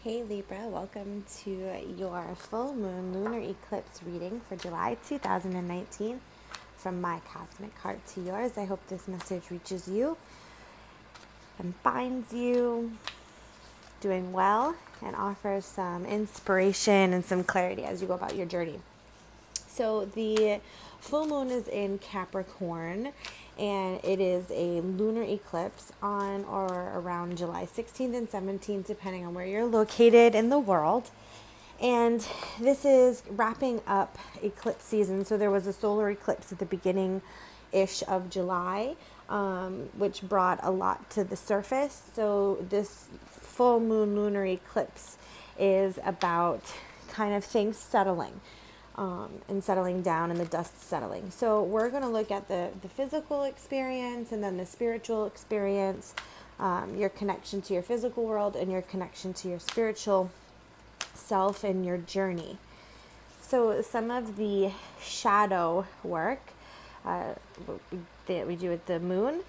Hey Libra, welcome to your full moon lunar eclipse reading for July 2019 from my cosmic heart to yours. I hope this message reaches you and finds you doing well and offers some inspiration and some clarity as you go about your journey. So the full moon is in Capricorn and it is a lunar eclipse on or around July 16th and 17th, depending on where you're located in the world. And this is wrapping up eclipse season. So there was a solar eclipse at the beginning ish of July, which brought a lot to the surface. So this full moon lunar eclipse is about kind of things settling. And settling down and the dust settling. So we're going to look at the physical experience and then the spiritual experience, your connection to your physical world and your connection to your spiritual self and your journey. So some of the shadow work that we do with the moon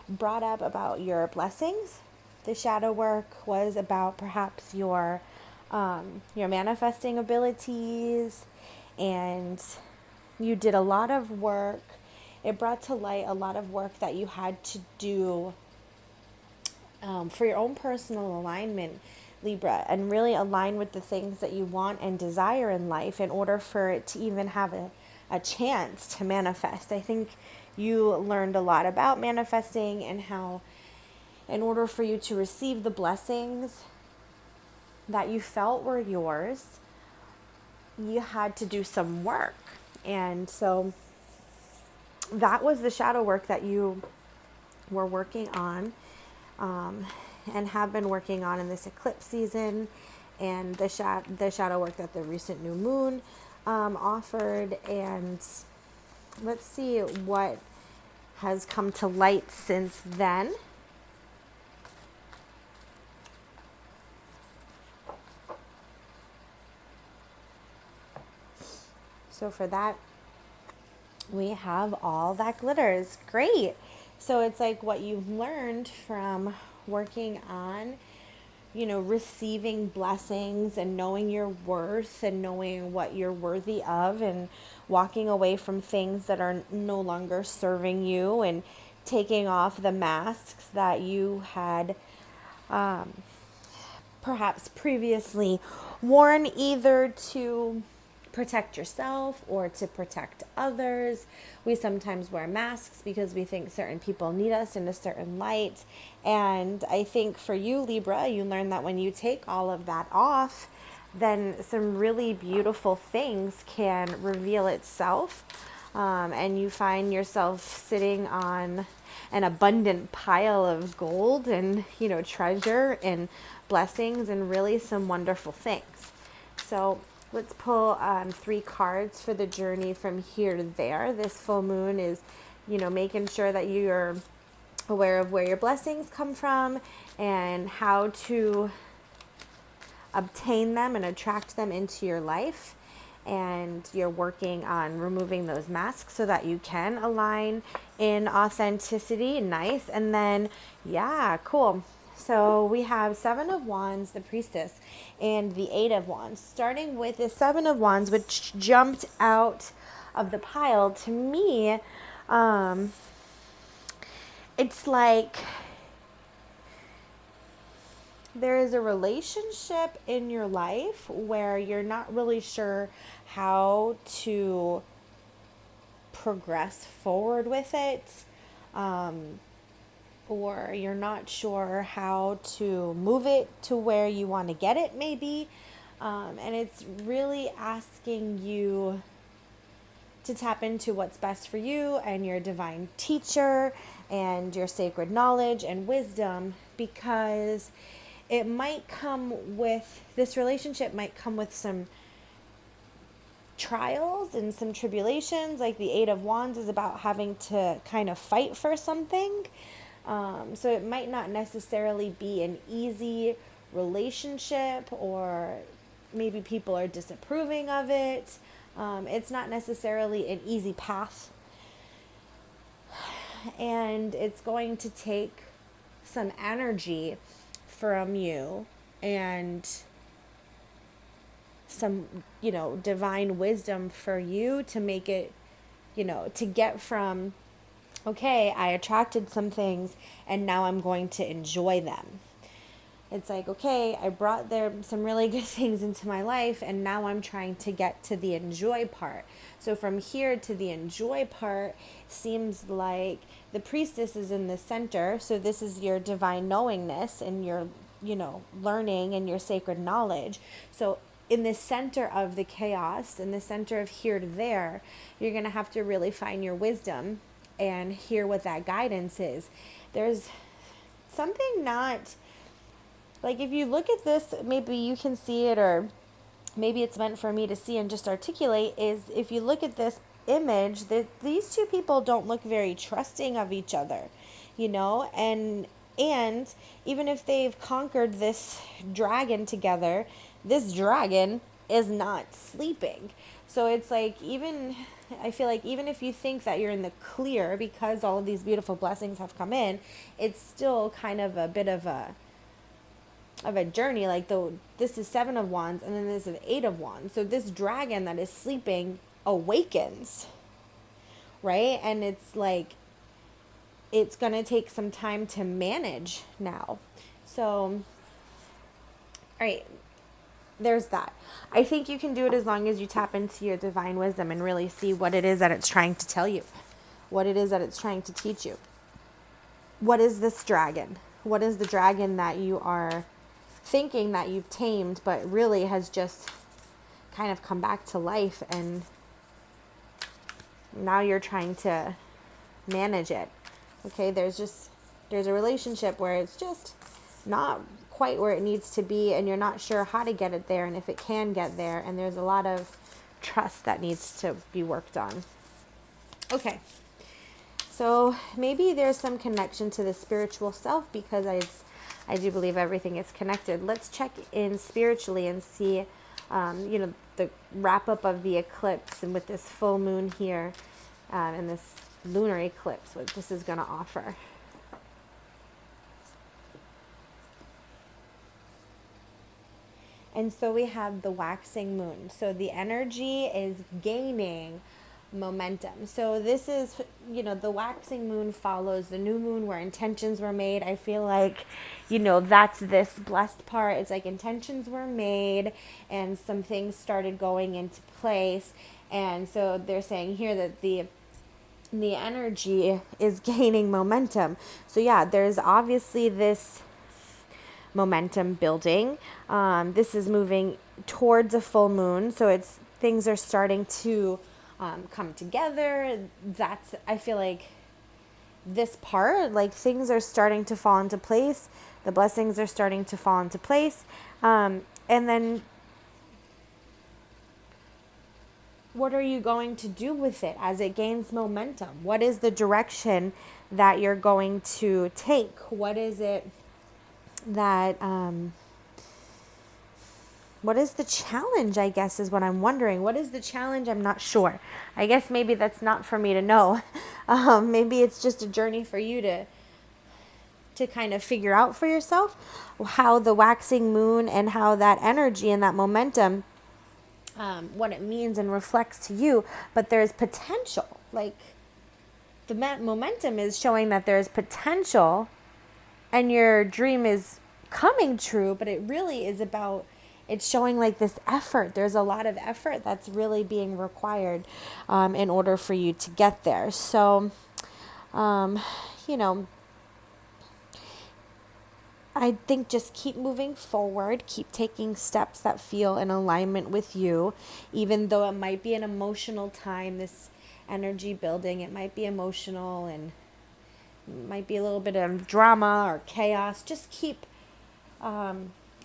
brought up about your blessings. The shadow work was about perhaps your manifesting abilities, and you did a lot of work. It brought to light a lot of work that you had to do for your own personal alignment, Libra, and really align with the things that you want and desire in life in order for it to even have a chance to manifest. I think you learned a lot about manifesting and how, in order for you to receive the blessings that you felt were yours, you had to do some work. And so that was the shadow work that you were working on, and have been working on in this eclipse season, and the shadow work that the recent new moon offered. And let's see what has come to light since then. So for that, we have all that glitters. Great. So it's like what you've learned from working on, receiving blessings and knowing your worth and knowing what you're worthy of, and walking away from things that are no longer serving you, and taking off the masks that you had perhaps previously worn, either to protect yourself or to protect others. We sometimes wear masks because we think certain people need us in a certain light. And I think for you, Libra, you learn that when you take all of that off, then some really beautiful things can reveal itself. And you find yourself sitting on an abundant pile of gold and, treasure and blessings and really some wonderful things. So let's pull 3 cards for the journey from here to there. This full moon is, making sure that you're aware of where your blessings come from and how to obtain them and attract them into your life. And you're working on removing those masks so that you can align in authenticity. Nice. And then, yeah, cool. So we have 7 of Wands, the Priestess, and the 8 of Wands. Starting with the 7 of Wands, which jumped out of the pile to me, it's like there is a relationship in your life where you're not really sure how to progress forward with it, or you're not sure how to move it to where you want to get it, maybe. And it's really asking you to tap into what's best for you and your divine teacher and your sacred knowledge and wisdom, because it might come with, this relationship might come with some trials and some tribulations. Like the 8 of Wands is about having to kind of fight for something. So it might not necessarily be an easy relationship, or maybe people are disapproving of it. It's not necessarily an easy path. And it's going to take some energy from you and some, divine wisdom for you to make it, to get from, okay, I attracted some things and now I'm going to enjoy them. It's like, okay, I brought there some really good things into my life and now I'm trying to get to the enjoy part. So from here to the enjoy part seems like the priestess is in the center. So this is your divine knowingness and your, learning and your sacred knowledge. So in the center of the chaos, in the center of here to there, you're going to have to really find your wisdom and hear what that guidance is. There's something not... Like, if you look at this, maybe you can see it, or maybe it's meant for me to see and just articulate, is if you look at this image, that these two people don't look very trusting of each other, and even if they've conquered this dragon together, this dragon is not sleeping. So it's like, I feel like even if you think that you're in the clear because all of these beautiful blessings have come in, it's still kind of a bit of a journey. Like, this is 7 of Wands and then this is 8 of Wands. So this dragon that is sleeping awakens, right? And it's like, it's going to take some time to manage now. So, all right, there's that. I think you can do it as long as you tap into your divine wisdom and really see what it is that it's trying to tell you, what it is that it's trying to teach you. What is this dragon? What is the dragon that you are thinking that you've tamed, but really has just kind of come back to life, and now you're trying to manage it? Okay, there's a relationship where it's just not quite where it needs to be, and you're not sure how to get it there and if it can get there, and there's a lot of trust that needs to be worked on. Okay, so maybe there's some connection to the spiritual self, because I do believe everything is connected. Let's check in spiritually and see, the wrap up of the eclipse, and with this full moon here, and this lunar eclipse, what this is going to offer. And so we have the waxing moon. So the energy is gaining momentum. So this is, the waxing moon follows the new moon where intentions were made. I feel like, that's this blessed part. It's like intentions were made and some things started going into place. And so they're saying here that the energy is gaining momentum. So yeah, there's obviously this momentum building. This is moving towards a full moon. So things are starting to come together. I feel like this part, like, things are starting to fall into place. The blessings are starting to fall into place. And then what are you going to do with it as it gains momentum? What is the direction that you're going to take? What is it that, what is the challenge, I guess, is what I'm wondering. What is the challenge? I'm not sure. I guess maybe that's not for me to know. Maybe it's just a journey for you to kind of figure out for yourself how the waxing moon and how that energy and that momentum, what it means and reflects to you. But there's potential. Like, the momentum is showing that there's potential and your dream is coming true, but it really is about... It's showing like this effort. There's a lot of effort that's really being required in order for you to get there. So, I think just keep moving forward. Keep taking steps that feel in alignment with you, even though it might be an emotional time, this energy building. It might be emotional and might be a little bit of drama or chaos. Just keep...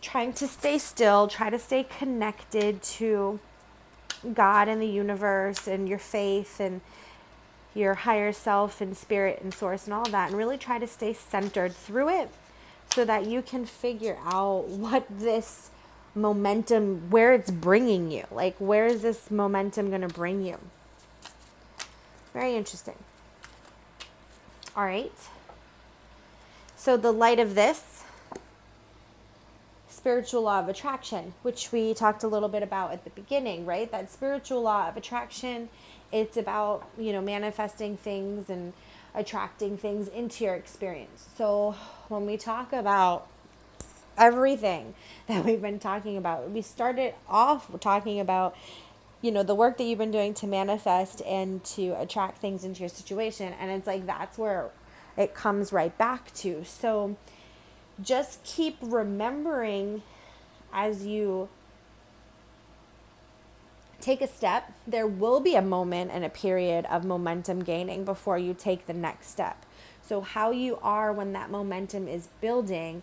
trying to stay still, try to stay connected to God and the universe and your faith and your higher self and spirit and source and all that, and really try to stay centered through it so that you can figure out what this momentum, where it's bringing you. Like, where is this momentum going to bring you? Very interesting. All right. So the light of this, spiritual law of attraction, which we talked a little bit about at the beginning, right? That spiritual law of attraction, it's about, manifesting things and attracting things into your experience. So when we talk about everything that we've been talking about, we started off talking about, the work that you've been doing to manifest and to attract things into your situation. And it's like, that's where it comes right back to. So just keep remembering as you take a step, there will be a moment and a period of momentum gaining before you take the next step. So how you are when that momentum is building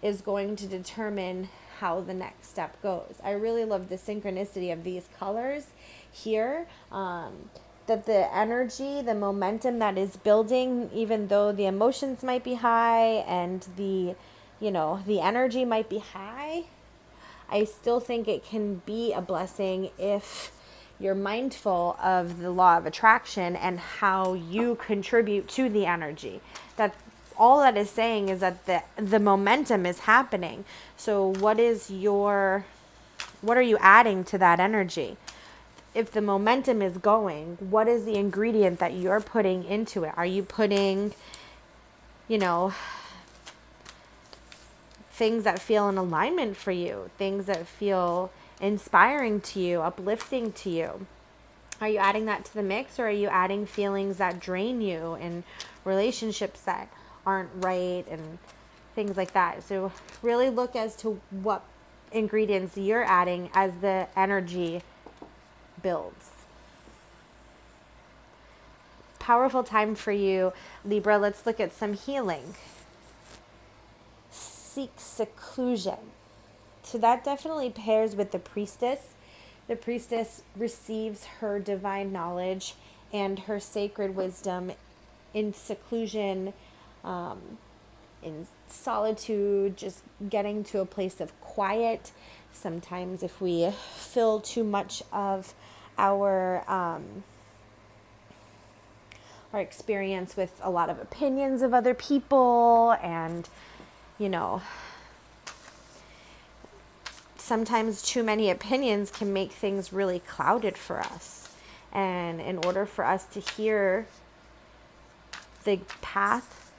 is going to determine how the next step goes. I really love the synchronicity of these colors here. That the energy, the momentum that is building, even though the emotions might be high and the energy might be high, I still think it can be a blessing if you're mindful of the law of attraction and how you contribute to the energy. That all that is saying is that the momentum is happening. So what are you adding to that energy? If the momentum is going, what is the ingredient that you're putting into it? Are you putting, things that feel in alignment for you, things that feel inspiring to you, uplifting to you? Are you adding that to the mix, or are you adding feelings that drain you and relationships that aren't right and things like that? So really look as to what ingredients you're adding as the energy builds. Powerful time for you, Libra. Let's look at some healing. Seek seclusion. So that definitely pairs with the priestess. The priestess receives her divine knowledge and her sacred wisdom in seclusion, in solitude, just getting to a place of quiet. Sometimes if we fill too much of our experience with a lot of opinions of other people, and sometimes too many opinions can make things really clouded for us. And in order for us to hear the path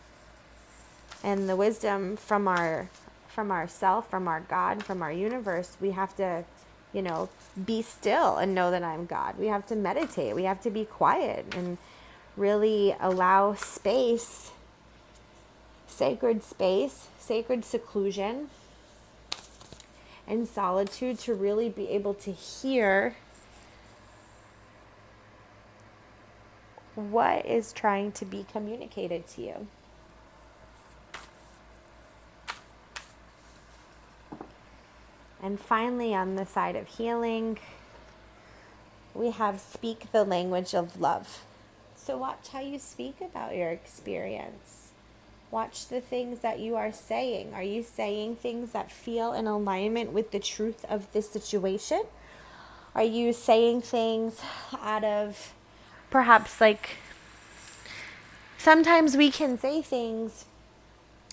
and the wisdom from ourself, from our God, from our universe, we have to, be still and know that I'm God. We have to meditate. We have to be quiet and really allow space, sacred seclusion, and solitude to really be able to hear what is trying to be communicated to you. And finally, on the side of healing, we have speak the language of love. So watch how you speak about your experience. Watch the things that you are saying. Are you saying things that feel in alignment with the truth of this situation? Are you saying things out of perhaps sometimes we can say things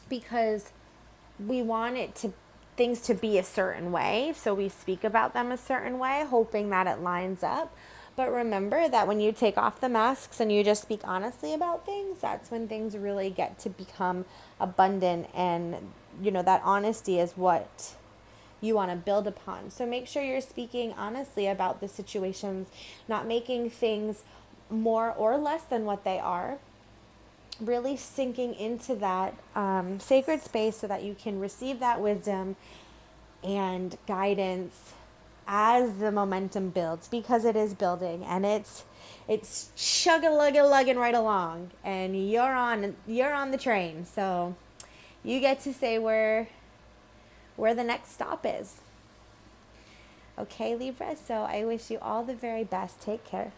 because we want things to be a certain way. So we speak about them a certain way, hoping that it lines up. But remember that when you take off the masks and you just speak honestly about things, that's when things really get to become abundant. And, that honesty is what you want to build upon. So make sure you're speaking honestly about the situations, not making things more or less than what they are. Really sinking into that sacred space so that you can receive that wisdom and guidance as the momentum builds, because it is building and it's chug-a-lug-a-lugging right along, and you're on the train. So you get to say where the next stop is. Okay, Libra, so I wish you all the very best. Take care.